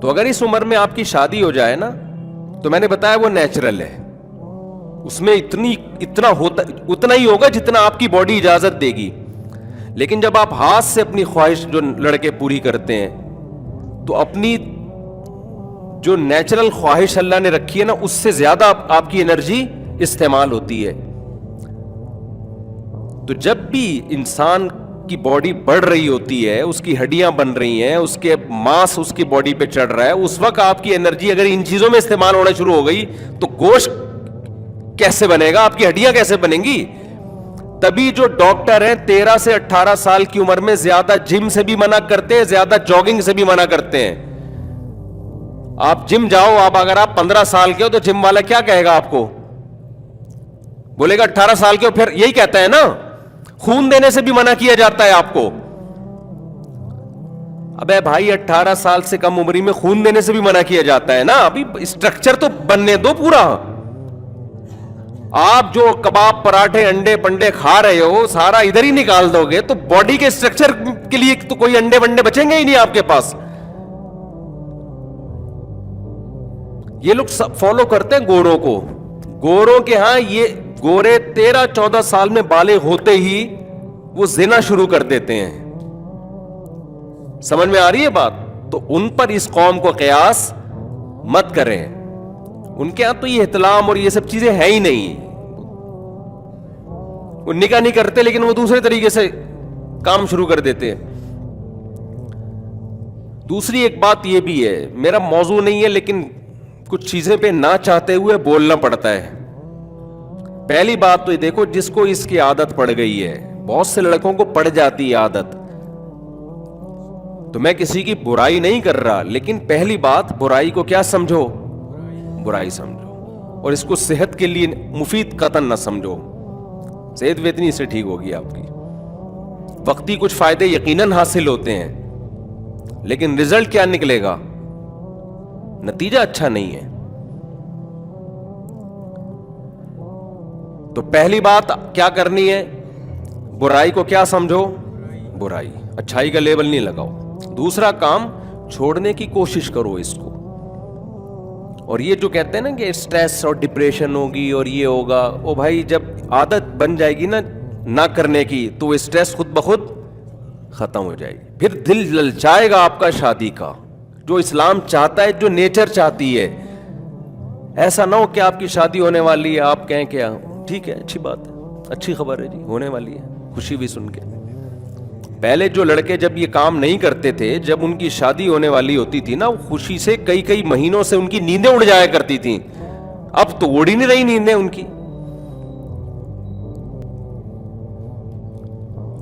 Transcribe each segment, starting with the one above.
تو اگر اس عمر میں آپ کی شادی ہو جائے نا تو میں نے بتایا وہ نیچرل ہے, اس میں اتنا ہی ہوگا جتنا آپ کی باڈی اجازت دے گی. لیکن جب آپ ہاتھ سے اپنی خواہش جو لڑکے پوری کرتے ہیں تو اپنی جو نیچرل خواہش اللہ نے رکھی ہے نا اس سے زیادہ آپ کی انرجی استعمال ہوتی ہے. تو جب بھی انسان کی باڈی بڑھ رہی ہوتی ہے, اس کی ہڈیاں بن رہی ہیں, اس کے ماس اس کی باڈی پہ چڑھ رہا ہے, اس وقت آپ کی انرجی اگر ان چیزوں میں استعمال ہونا شروع ہو گئی تو گوشت کیسے بنے گا, آپ کی ہڈیاں کیسے بنیں گی؟ تبھی جو ڈاکٹر ہیں 13 سے 18 سال کی عمر میں زیادہ جم سے بھی منع کرتے ہیں, زیادہ جاگنگ سے بھی منع کرتے ہیں. آپ جم جاؤ, اگر آپ 15 سال کے ہو تو جم والا کیا کہے گا آپ کو؟ بولے گا 18 سال کے ہو, پھر یہی کہتا ہے نا. خون دینے سے بھی منع کیا جاتا ہے آپ کو. ابے بھائی 18 سال سے کم عمری میں خون دینے سے بھی منع کیا جاتا ہے نا. ابھی اسٹرکچر تو بننے دو پورا. آپ جو کباب پراٹھے انڈے پنڈے کھا رہے ہو سارا ادھر ہی نکال دو گے تو باڈی کے اسٹرکچر کے لیے تو کوئی انڈے ونڈے بچیں گے ہی نہیں آپ کے پاس. یہ لوگ سب فالو کرتے ہیں گوروں کو. گوروں کے ہاں یہ گورے 13-14 سال میں بالغ ہوتے ہی وہ زنا شروع کر دیتے ہیں. سمجھ میں آ رہی ہے بات؟ تو ان پر اس قوم کو قیاس مت کریں. ان کے ہاں تو یہ احتلام اور یہ سب چیزیں ہیں ہی نہیں. وہ نکاح نہیں کرتے لیکن وہ دوسرے طریقے سے کام شروع کر دیتے ہیں. دوسری ایک بات یہ بھی ہے, میرا موضوع نہیں ہے لیکن کچھ چیزیں پہ نہ چاہتے ہوئے بولنا پڑتا ہے. پہلی بات تو یہ دیکھو, جس کو اس کی عادت پڑ گئی ہے, بہت سے لڑکوں کو پڑ جاتی ہے عادت, تو میں کسی کی برائی نہیں کر رہا, لیکن پہلی بات برائی کو کیا سمجھو؟ برائی سمجھو, اور اس کو صحت کے لیے مفید قطعاً نہ سمجھو. صحت ویتنی سے ٹھیک ہوگی آپ کی, وقتی کچھ فائدے یقیناً حاصل ہوتے ہیں, لیکن رزلٹ کیا نکلے گا؟ نتیجہ اچھا نہیں ہے. تو پہلی بات کیا کرنی ہے؟ برائی کو کیا سمجھو؟ برائی, اچھائی کا لیبل نہیں لگاؤ. دوسرا کام, چھوڑنے کی کوشش کرو اس کو. اور یہ جو کہتے ہیں نا کہ اسٹریس اور ڈپریشن ہوگی اور یہ ہوگا, او بھائی جب عادت بن جائے گی نا نہ کرنے کی تو وہ اسٹریس خود بخود ختم ہو جائے گی. پھر دل للچائے گا آپ کا شادی کا, جو اسلام چاہتا ہے, جو نیچر چاہتی ہے. ایسا نہ ہو کہ آپ کی شادی ہونے والی ہے, آپ کہیں کہ ٹھیک ہے اچھی بات ہے, اچھی خبر ہے جی ہونے والی ہے, خوشی بھی سن کے. پہلے جو لڑکے جب یہ کام نہیں کرتے تھے, جب ان کی شادی ہونے والی ہوتی تھی نا, خوشی سے کئی مہینوں سے ان کی نیندیں اڑ جایا کرتی تھیں. اب تو اڑ ہی نہیں رہی نیندیں ان کی.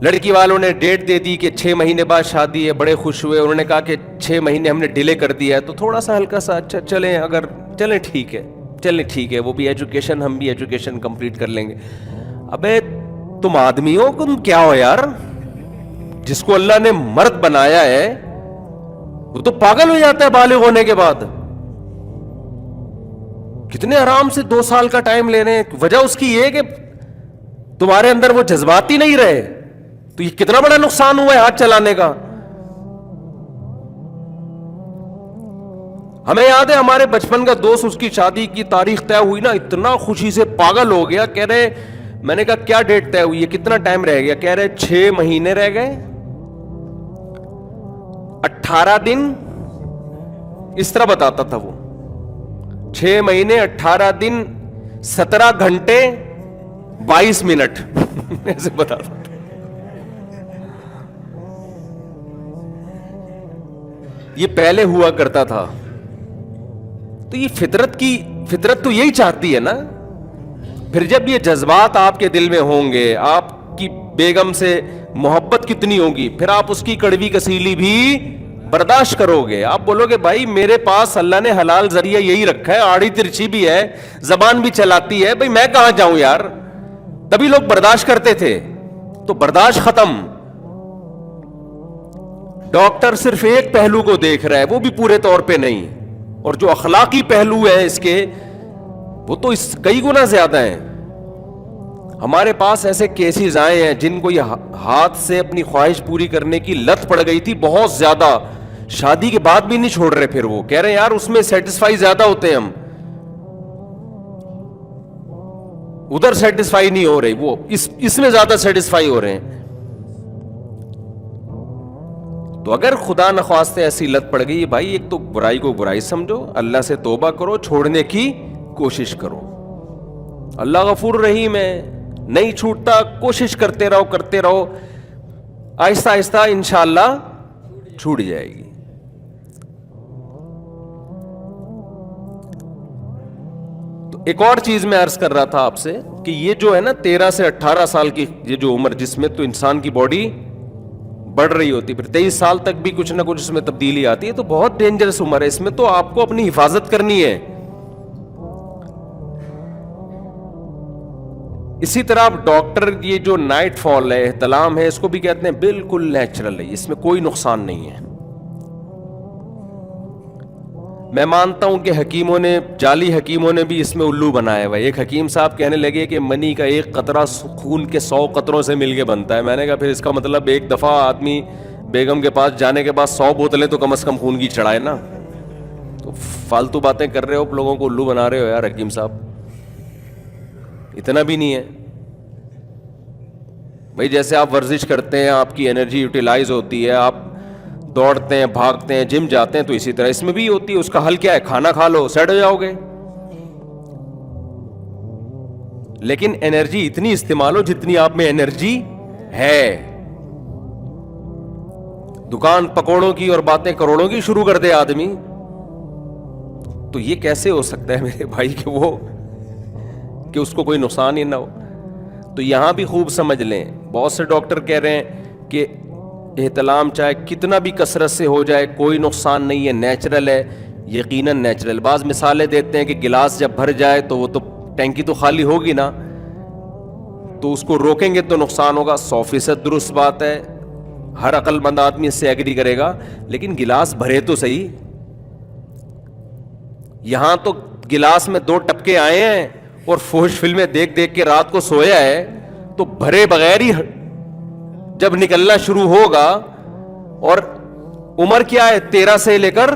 لڑکی والوں نے ڈیٹ دے دی کہ 6 مہینے بعد شادی ہے, بڑے خوش ہوئے. انہوں نے کہا کہ 6 مہینے ہم نے ڈیلے کر دیا ہے تو تھوڑا سا ہلکا سا اچھا چلیں ٹھیک ہے, وہ بھی ایجوکیشن, ہم بھی ایجوکیشن کمپلیٹ کر لیں گے. ابے تم آدمی ہو, تم کیا ہو یار؟ جس کو اللہ نے مرد بنایا ہے وہ تو پاگل ہو جاتا ہے بالغ ہونے کے بعد. کتنے آرام سے 2 سال کا ٹائم لے رہے ہیں. وجہ اس کی یہ کہ تمہارے اندر وہ جذبات ہی نہیں رہے. تو یہ کتنا بڑا نقصان ہوا ہے ہاتھ چلانے کا. ہمیں یاد ہے ہمارے بچپن کا دوست, اس کی شادی کی تاریخ طے ہوئی نا, اتنا خوشی سے پاگل ہو گیا. کہہ رہے, میں نے کہا کیا ڈیٹ طے ہوئی ہے, کتنا ٹائم رہ گیا؟ کہہ رہے 6 مہینے رہ گئے, 18 دن. اس طرح بتاتا تھا وہ, 6 مہینے 18 دن 17 گھنٹے 22 منٹ ایسے بتاتا تھا. یہ پہلے ہوا کرتا تھا. تو یہ فطرت تو یہی چاہتی ہے نا. پھر جب یہ جذبات آپ کے دل میں ہوں گے, آپ کی بیگم سے محبت کتنی ہوگی, پھر آپ اس کی کڑوی کسیلی بھی برداشت کرو گے. آپ بولو گے بھائی میرے پاس اللہ نے حلال ذریعہ یہی رکھا ہے, آڑی ترچھی بھی ہے, زبان بھی چلاتی ہے, بھائی میں کہاں جاؤں یار. تبھی لوگ برداشت کرتے تھے. تو برداشت ختم. ڈاکٹر صرف ایک پہلو کو دیکھ رہا ہے, وہ بھی پورے طور پہ نہیں, اور جو اخلاقی پہلو ہے اس کے وہ تو اس کئی گنا زیادہ ہیں. ہمارے پاس ایسے کیسز آئے ہیں جن کو یہ ہاتھ سے اپنی خواہش پوری کرنے کی لت پڑ گئی تھی بہت زیادہ. شادی کے بعد بھی نہیں چھوڑ رہے. پھر وہ کہہ رہے ہیں یار اس میں سیٹسفائی زیادہ ہوتے ہیں ہم, ادھر سیٹسفائی نہیں ہو رہی, وہ اس میں زیادہ سیٹسفائی ہو رہے ہیں. تو اگر خدا نخواستہ ایسی لت پڑ گئی بھائی, ایک تو برائی کو برائی سمجھو, اللہ سے توبہ کرو, چھوڑنے کی کوشش کرو. اللہ غفور رحیم ہے, نہیں چھوٹتا, کوشش کرتے رہو, آہستہ آہستہ انشاءاللہ چھوٹ جائے گی. تو ایک اور چیز میں عرض کر رہا تھا آپ سے کہ یہ جو ہے نا 13 سے 18 سال کی یہ جو عمر, جس میں تو انسان کی باڈی بڑھ رہی ہوتی, پھر 23 سال تک بھی کچھ نہ کچھ اس میں تبدیلی آتی ہے, تو بہت ڈینجرس عمر ہے. اس میں تو آپ کو اپنی حفاظت کرنی ہے. اسی طرح آپ ڈاکٹر, یہ جو نائٹ فال ہے, احتلام ہے, اس کو بھی کہتے ہیں بالکل نیچرل ہے, اس میں کوئی نقصان نہیں ہے. میں مانتا ہوں کہ حکیموں نے, جعلی حکیموں نے بھی اس میں الو بنایا ہوا ہے. ایک حکیم صاحب کہنے لگے کہ منی کا ایک قطرہ خون کے 100 قطروں سے مل کے بنتا ہے. میں نے کہا پھر اس کا مطلب ایک دفعہ آدمی بیگم کے پاس جانے کے بعد 100 بوتلیں تو کم از کم خون کی چڑھائے نا. تو فالتو باتیں کر رہے ہو, لوگوں کو الو بنا رہے ہو یار حکیم صاحب, اتنا بھی نہیں ہے بھائی. جیسے آپ ورزش کرتے ہیں, آپ کی انرجی یوٹیلائز ہوتی ہے, آپ دوڑتے ہیں, بھاگتے ہیں, جم جاتے ہیں, تو اسی طرح اس میں بھی ہوتی ہے. اس کا حل کیا ہے؟ کھانا کھا لو, سیٹ ہو جاؤ گے. لیکن انرجی اتنی استعمال ہو جتنی آپ میں انرجی ہے. دکان پکوڑوں کی اور باتیں کروڑوں کی شروع کر دے آدمی, تو یہ کیسے ہو سکتا ہے میرے بھائی کہ اس کو کوئی نقصان ہی نہ ہو. تو یہاں بھی خوب سمجھ لیں, بہت سے ڈاکٹر کہہ رہے ہیں کہ احتلام چاہے کتنا بھی کثرت سے ہو جائے کوئی نقصان نہیں ہے, نیچرل ہے. یقیناً نیچرل. بعض مثالیں دیتے ہیں کہ گلاس جب بھر جائے تو وہ تو ٹینکی تو خالی ہوگی نا, تو اس کو روکیں گے تو نقصان ہوگا. 100% درست بات ہے, ہر عقل مند آدمی اس سے ایگری کرے گا. لیکن گلاس بھرے تو صحیح. یہاں تو گلاس میں 2 ٹپکے آئے ہیں اور فوش فلمیں دیکھ دیکھ کے رات کو سویا ہے, تو بھرے بغیر ہی جب نکلنا شروع ہوگا. اور عمر کیا ہے؟ 13 سے لے کر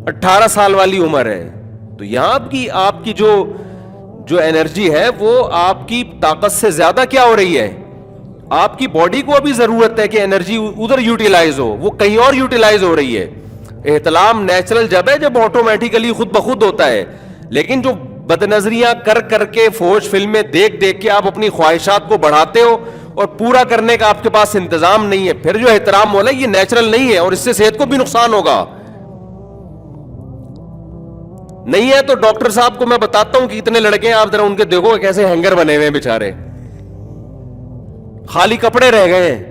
18 سال والی عمر ہے. تو یہاں آپ کی جو انرجی ہے وہ آپ کی طاقت سے زیادہ کیا ہو رہی ہے؟ آپ کی باڈی کو ابھی ضرورت ہے کہ انرجی ادھر یوٹیلائز ہو, وہ کہیں اور یوٹیلائز ہو رہی ہے. احتلام نیچرل جب ہے جب آٹومیٹیکلی خود بخود ہوتا ہے. لیکن جو بد نظریاں کر کے, فوش فلمیں دیکھ کے آپ اپنی خواہشات کو بڑھاتے ہو اور پورا کرنے کا آپ کے پاس انتظام نہیں ہے, پھر جو احترام ہو رہا ہے یہ نیچرل نہیں ہے, اور اس سے صحت کو بھی نقصان ہوگا. نہیں ہے تو ڈاکٹر صاحب کو میں بتاتا ہوں کہ اتنے لڑکے ہیں, آپ ذرا ان کے دیکھو کیسے ہینگر بنے ہوئے ہیں بیچارے, خالی کپڑے رہ گئے ہیں.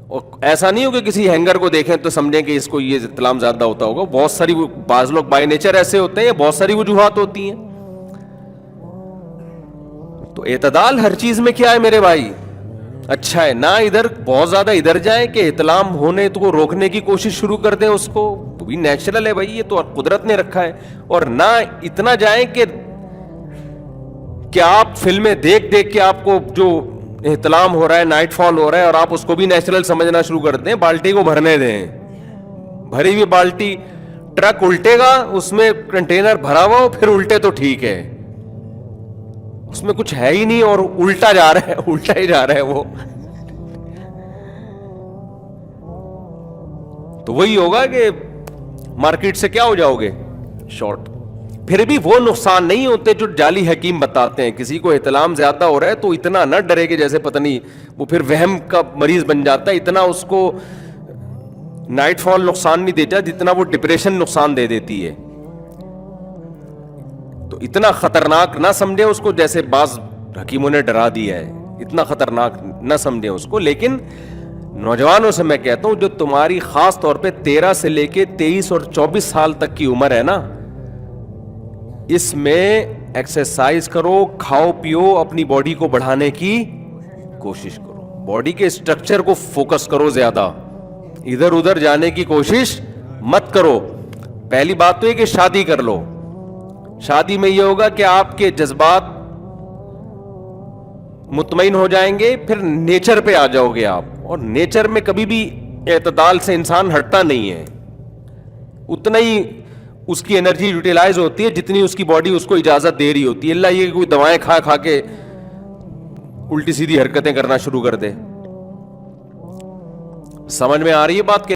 اور ایسا نہیں ہو کہ کسی ہینگر کو دیکھیں تو سمجھیں کہ اس کو یہ احتلام زیادہ ہوتا ہوگا. بہت ساری, بعض لوگ بائی نیچر ایسے ہوتے ہیں, بہت ساری وجوہات ہوتی ہیں. تو اعتدال ہر چیز میں کیا ہے میرے بھائی؟ اچھا ہے. نہ ادھر بہت زیادہ ادھر جائیں کہ احتلام ہونے کو روکنے کی کوشش شروع کر دیں اس کو, وہ بھی نیچرل ہے بھائی, یہ تو قدرت نے رکھا ہے. اور نہ اتنا جائیں کہ آپ فلمیں دیکھ کے آپ کو جو احتلام ہو رہا ہے, نائٹ فال ہو رہا ہے, اور آپ اس کو بھی نیچرل سمجھنا شروع کر دیں. بالٹی کو بھرنے دیں, بھری ہوئی بالٹی, ٹرک الٹے گا, اس میں کنٹینر بھرا ہوا ہو, پھر الٹے تو ٹھیک ہے, اس میں کچھ ہے ہی نہیں اور الٹا جا رہا ہے, الٹا ہی جا رہا ہے وہ. تو وہی ہوگا کہ مارکیٹ سے کیا ہو جاؤ گے؟ شارٹ. پھر بھی وہ نقصان نہیں ہوتے جو جعلی حکیم بتاتے ہیں. کسی کو احتلام زیادہ ہو رہا ہے تو اتنا نہ ڈرے کہ جیسے پتہ نہیں وہ پھر وہم کا مریض بن جاتا ہے. اتنا اس کو نائٹ فال نقصان نہیں دیتا جتنا وہ ڈپریشن نقصان دے دیتی ہے. تو اتنا خطرناک نہ سمجھیں اس کو, جیسے بعض حکیموں نے ڈرا دیا ہے, اتنا خطرناک نہ سمجھیں اس کو. لیکن نوجوانوں سے میں کہتا ہوں جو تمہاری خاص طور پہ 13 سے لے کے 23 اور 24 سال تک کی عمر ہے نا, اس میں ایکسرسائز کرو, کھاؤ پیو, اپنی باڈی کو بڑھانے کی کوشش کرو, باڈی کے اسٹرکچر کو فوکس کرو, زیادہ ادھر ادھر جانے کی کوشش مت کرو. پہلی بات تو یہ کہ شادی کر لو. شادی میں یہ ہوگا کہ آپ کے جذبات مطمئن ہو جائیں گے, پھر نیچر پہ آ جاؤ گے آپ. اور نیچر میں کبھی بھی اعتدال سے انسان ہٹتا نہیں ہے, اتنا ہی اس کی انرجی یوٹیلائز ہوتی ہے جتنی اس کی باڈی اس کو اجازت دے رہی ہوتی ہے. اللہ یہ کہ کوئی دوائیں کھا کھا کے الٹی سیدھی حرکتیں کرنا شروع کر دے. سمجھ میں آ رہی ہے بات؟